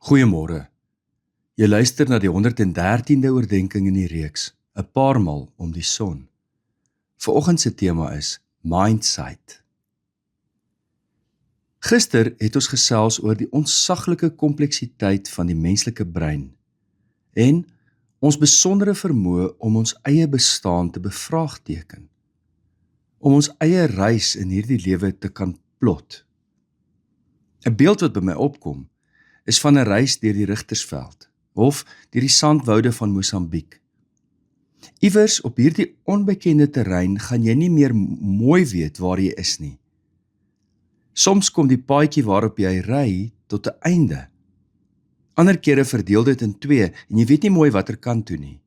Goeiemôre. Jy luister na die 113de oordeenking in die reeks, 'n paar maal om die son. Vanoggend se tema is Mindsight. Gister het ons gesels oor die ontsaglike kompleksiteit van die menslike brein en ons besondere vermoë om ons eie bestaan te bevraagteken, om ons eie reis in hierdie lewe te kan plot. 'n Beeld wat by my opkom, is van 'n reis deur die Richtersveld of deur die sandwoude van Mosambiek. Iewers op hierdie onbekende terrein gaan jy nie meer mooi weet waar jy is nie. Soms kom die paadjie waarop jy ry tot 'n einde. Ander kere verdeel dit in twee en jy weet nie mooi watter kant toe nie.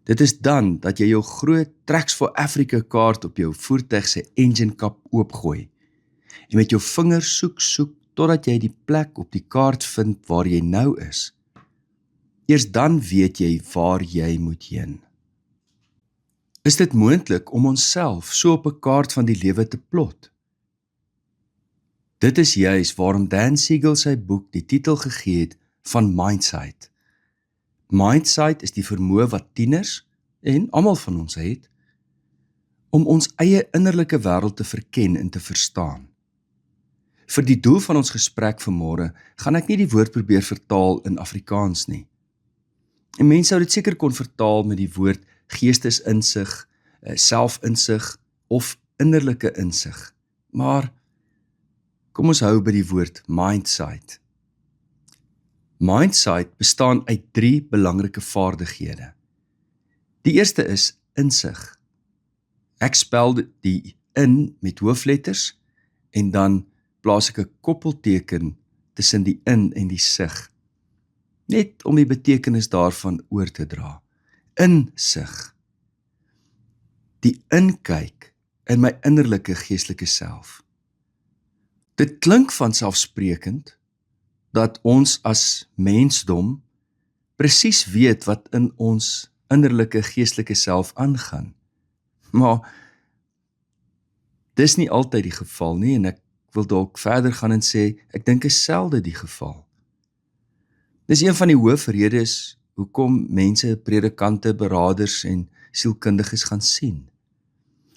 Dit is dan dat jy jou groot Tracks for Africa kaart op jou voertuig se engine kap oopgooi en met jou vingers soek totdat jy die plek op die kaart vind waar jy nou is. Eers dan weet jy waar jy moet heen. Is dit moontlik om onsself so op 'n kaart van die lewe te plot? Dit is juis waarom Dan Siegel sy boek die titel gegee het van Mindsight. Mindsight is die vermoë wat tieners, en almal van ons het, om ons eie innerlike wêreld te verken en te verstaan. Vir die doel van ons gesprek vanmôre gaan ek nie die woord probeer vertaal in Afrikaans nie. En mense sou dit seker kon vertaal met die woord geestesinsig, selfinsig of innerlike insig. Maar kom ons hou by die woord Mindsight. Mindsight bestaan uit 3 belangrike vaardighede. Die eerste is insig. Ek spel die in met hoofletters en dan plaas ek 'n koppelteken tussen die in en die sig, net om die betekenis daarvan oor te dra. Insig. Die inkyk in my innerlike geestelike self. Dit klink vanselfsprekend dat ons as mensdom presies weet wat in ons innerlike geestelike self aangaan. Maar dis nie altyd die geval nie, en ek wil dalk verder gaan en sê, ek dink is selde die geval. Dis een van die hoofredes hoekom mense predikante, beraders en sielkundiges gaan sien.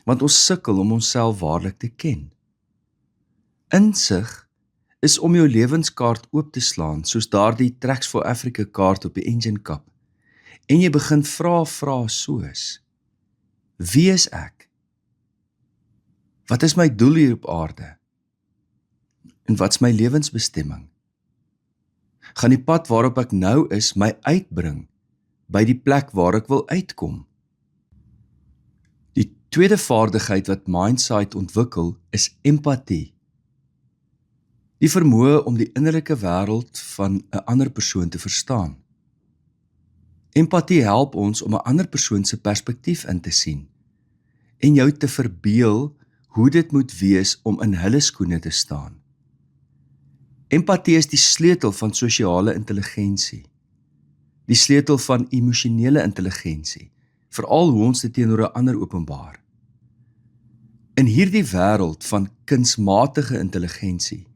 Want ons sukkel om onsself waarlik te ken. Insig is om jou lewenskaart oop te slaan, soos daardie Tracks for Africa kaart op die engine kap. En jy begin vra soos: wie is ek? Wat is my doel hier op aarde? En wat's my lewensbestemming? Gaan die pad waarop ek nou is my uitbring by die plek waar ek wil uitkom? Die tweede vaardigheid wat Mindsight ontwikkel is empatie. Die vermoë om die innerlike wêreld van 'n ander persoon te verstaan. Empatie help ons om 'n ander persoon se perspektief in te sien en jou te verbeel hoe dit moet wees om in hulle skoene te staan. Empatie is die sleutel van sosiale intelligensie, die sleutel van emosionele intelligensie, veral hoe ons dit teenoor 'n ander openbaar. In hierdie wêreld van kunsmatige intelligensie,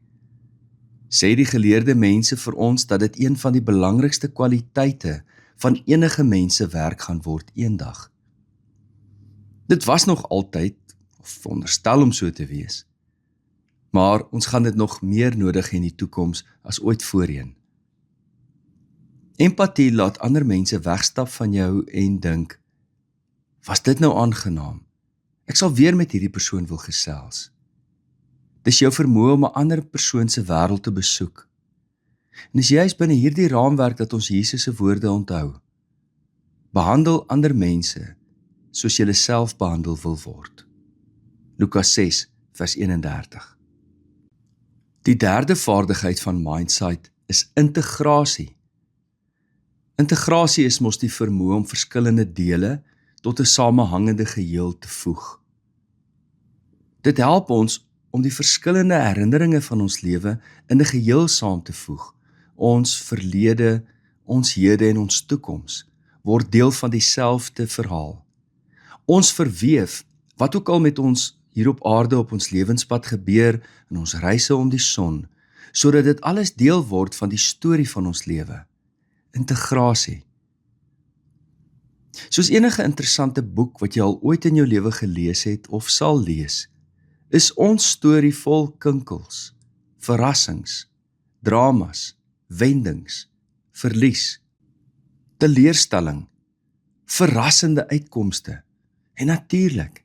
sê die geleerde mense vir ons dat dit een van die belangrikste kwaliteite van enige mens se werk gaan word eendag. Dit was nog altyd, of veronderstel om so te wees, maar ons gaan dit nog meer nodig in die toekoms as ooit voorheen. Empatie laat ander mense wegstap van jou en dink, was dit nou aangenaam? Ek sal weer met hierdie persoon wil gesels. Dis jou vermoë om 'n ander persoon se wêreld te besoek. En dis juist binne hierdie raamwerk dat ons Jesus se woorde onthou. Behandel ander mense soos jy self behandel wil word. Lukas 6 vers 31. Die derde vaardigheid van Mindsight is integrasie. Integrasie is mos die vermoë om verskillende dele tot 'n samehangende geheel te voeg. Dit help ons om die verskillende herinneringe van ons lewe in 'n geheel saam te voeg. Ons verlede, ons hede en ons toekoms word deel van dieselfde verhaal. Ons verweef, wat ook al met ons hier op aarde op ons lewenspad gebeur in ons reise om die son, sodat dit alles deel word van die storie van ons lewe. Integrasie. Soos enige interessante boek wat jy al ooit in jou lewe gelees het of sal lees, is ons storie vol kinkels, verrassings, dramas, wendings, verlies, teleurstelling, verrassende uitkomste. En natuurlik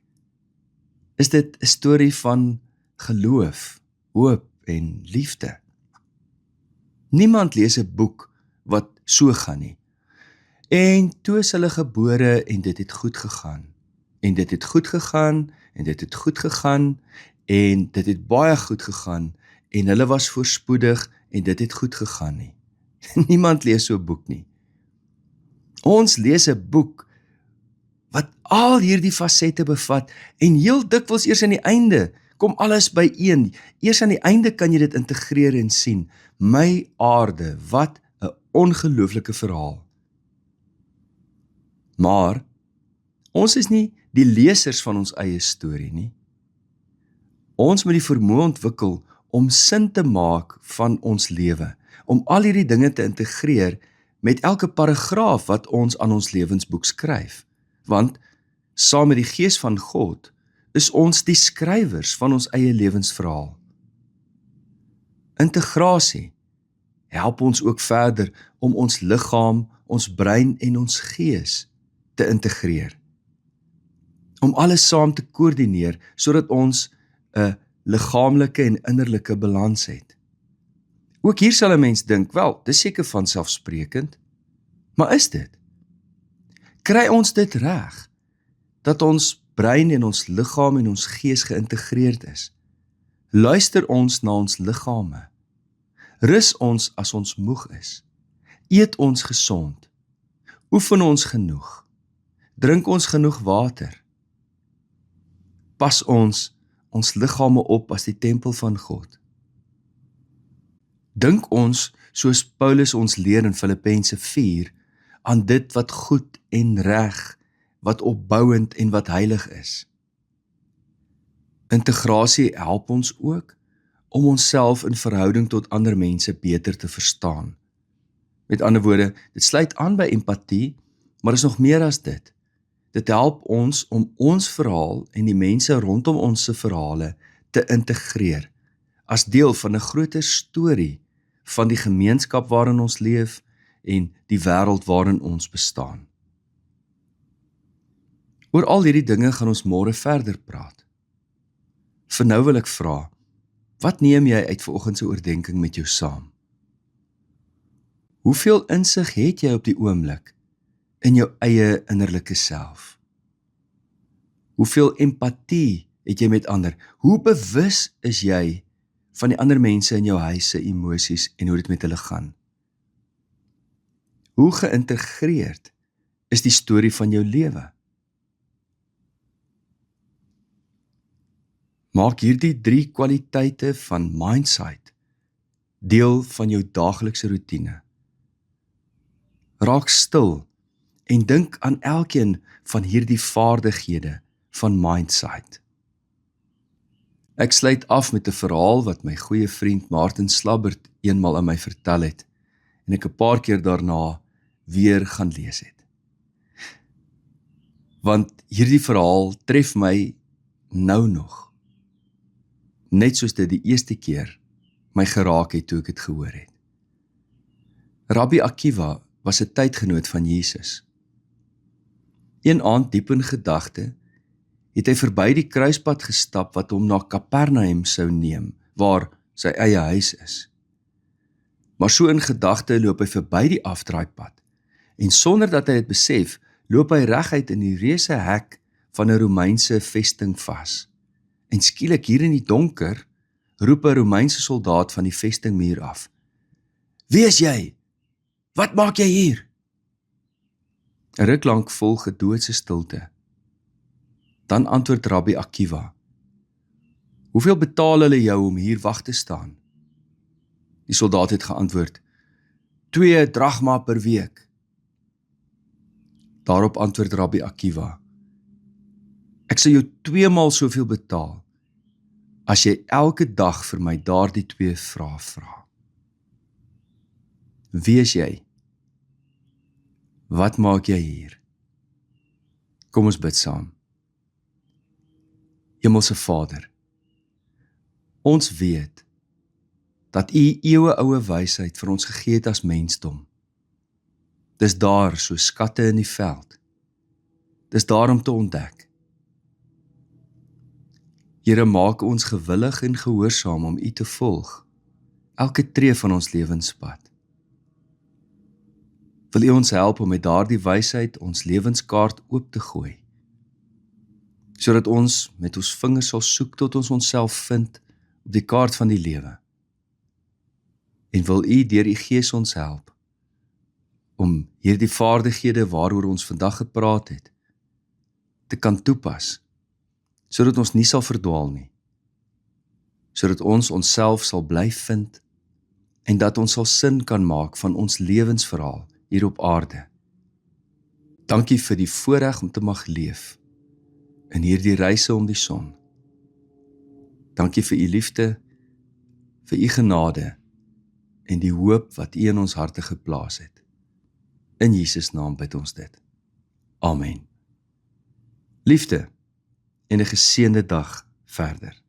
is dit 'n storie van geloof, hoop en liefde. Niemand lees 'n boek wat so gaan nie. En toe is hulle gebore en dit het goed gegaan. En dit het goed gegaan, en dit het goed gegaan, en dit het baie goed gegaan, en hulle was voorspoedig, en dit het goed gegaan nie. Niemand lees so 'n boek nie. Ons lees 'n boek wat al hierdie fasette bevat, en heel dikwels eers aan die einde kom alles byeen. Eers aan die einde kan jy dit integreer en sien. My aarde, wat 'n ongelooflike verhaal. Maar, ons is nie die lesers van ons eie storie nie. Ons moet die vermoë ontwikkel om sin te maak van ons lewe, om al hierdie dinge te integreer met elke paragraaf wat ons aan ons lewensboek skryf. Want, saam met die Gees van God, is ons die skrywers van ons eie lewensverhaal. Integrasie help ons ook verder om ons liggaam, ons brein en ons gees te integreer. Om alles saam te koördineer, sodat ons 'n liggaamlike en innerlike balans het. Ook hier sal 'n mens dink, wel, dis seker vanselfsprekend, maar is dit? Kry ons dit reg, dat ons brein en ons liggaam en ons gees geïntegreerd is? Luister ons na ons liggame? Rus ons as ons moeg is? Eet ons gesond? Oefen ons genoeg? Drink ons genoeg water? Pas ons liggame op as die tempel van God? Dink ons, soos Paulus ons leer in Filippense 4, aan dit wat goed en reg, wat opbouend en wat heilig is. Integrasie help ons ook om onsself in verhouding tot ander mense beter te verstaan. Met ander woorde, dit sluit aan by empatie, maar is nog meer as dit. Dit help ons om ons verhaal en die mense rondom ons se verhale te integreer, as deel van 'n groter storie van die gemeenskap waarin ons leef en die wêreld waarin ons bestaan. Oor al hierdie dinge gaan ons môre verder praat. Vir nou wil ek vra, wat neem jy uit vanoggend se oordeenking met jou saam? Hoeveel insig het jy op die oomblik in jou eie innerlike self? Hoeveel empatie het jy met ander? Hoe bewus is jy van die ander mense in jou huis se emosies en hoe dit met hulle gaan? Hoe geïntegreerd is die storie van jou lewe? Maak hierdie 3 kwaliteite van Mindsight deel van jou daaglikse roetine. Raak stil en dink aan elkeen van hierdie vaardighede van Mindsight. Ek sluit af met 'n verhaal wat my goeie vriend Martin Slabbert eenmal aan my vertel het en ek 'n paar keer daarna weer gaan lees het. Want hierdie verhaal tref my nou nog, net soos dit die eerste keer my geraak het toe ek dit gehoor het. Rabbi Akiva was 'n tydgenoot van Jesus. Een aand diep in gedagte, het hy verby die kruispad gestap wat hom na Kapernaum sou neem, waar sy eie huis is. Maar so in gedagte loop hy verby die afdraaipad, en sonder dat hy dit besef, loop hy reguit in die reuse hek van 'n Romeinse vesting vas. En skielik hier in die donker, roep 'n Romeinse soldaat van die vestingmuur af. Wie is jy? Wat maak jy hier? 'n Ruk lank volg 'n doodse stilte. Dan antwoord Rabbi Akiva, hoeveel betaal hulle jou om hier wag te staan? Die soldaat het geantwoord, 2 drachma per week. Daarop antwoord Rabbi Akiva, ek sal jou 2 maal soveel betaal, as jy elke dag vir my daardie 2 vrae vra. Wie is jy? Wat maak jy hier? Kom ons bid saam. Hemelse Vader, ons weet dat U eeueoue wysheid vir ons gegee het as mensdom. Dis daar so skatte in die veld. Dis daar om te ontdek. Here, maak ons gewillig en gehoorsaam om U te volg, elke tree van ons lewenspad. Wil U ons help om met daardie wysheid ons lewenskaart oop te gooi, sodat ons met ons vingers sal soek tot ons onsself vind op die kaart van die lewe. En wil U deur U Gees ons help om hierdie vaardighede waaroor ons vandag gepraat het, te kan toepas, sodat ons nie sal verdwaal nie, sodat ons onsself sal bly vind en dat ons sal sin kan maak van ons lewensverhaal hier op aarde. Dankie vir die voorreg om te mag leef in hierdie reise om die son. Dankie vir U liefde, vir U genade en die hoop wat U in ons harte geplaas het. In Jesus naam bid ons dit. Amen. Liefde en 'n geseënde dag verder.